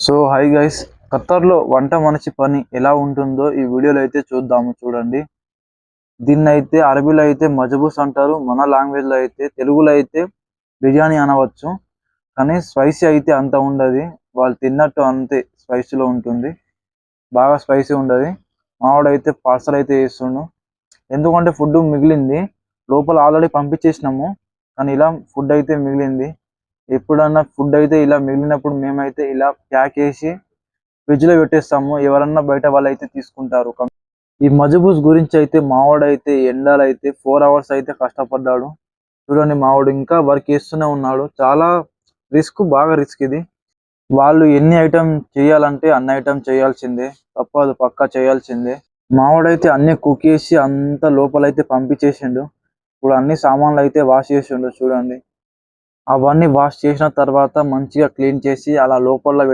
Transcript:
So hi guys, ఖత్తర్లో వంట మనిషి పని ఎలా ఉంటుందో ఈ వీడియోలో అయితే చూద్దాము. చూడండి, దీన్ని అయితే అరబీలో అయితే మజబూస్ అంటారు, మన లాంగ్వేజ్లో అయితే తెలుగులో అయితే బిర్యానీ అనవచ్చు. కానీ స్పైసీ అయితే అంత ఉండదు, వాళ్ళు తిన్నట్టు అంతే స్పైసీలో ఉంటుంది, బాగా స్పైసీ ఉండదు. మావాడైతే పార్సల్ అయితే చేస్తుండు, ఎందుకంటే ఫుడ్ మిగిలింది, లోపల ఆల్రెడీ పంపించేసినాము, కానీ ఇలా ఫుడ్ అయితే మిగిలింది. ఎప్పుడన్నా ఫుడ్ అయితే ఇలా మిగిలినప్పుడు మేమైతే ఇలా ప్యాక్ చేసి ఫ్రిడ్జ్ లో పెట్టేస్తాము, ఎవరన్నా బయట వాళ్ళు అయితే తీసుకుంటారు. ఈ మజబూస్ గురించి అయితే మావాడైతే ఎండలు అయితే 4 hours అయితే కష్టపడ్డాడు. చూడండి, మావాడు ఇంకా వర్క్ చేస్తూనే ఉన్నాడు. చాలా రిస్క్, బాగా రిస్క్ ఇది. వాళ్ళు ఎన్ని ఐటమ్ చేయాలంటే అన్ని ఐటమ్ చేయాల్సిందే, తప్పదు, పక్కా చేయాల్సిందే. మావాడైతే అన్ని కుక్ చేసి అంత లోపలైతే పంపించేసిండు. ఇప్పుడు అన్ని సామాన్లు అయితే వాష్ చేసిండు. చూడండి, అవన్నీ వాష్ చేసిన తర్వాత మంచిగా క్లీన్ చేసి అలా లోపల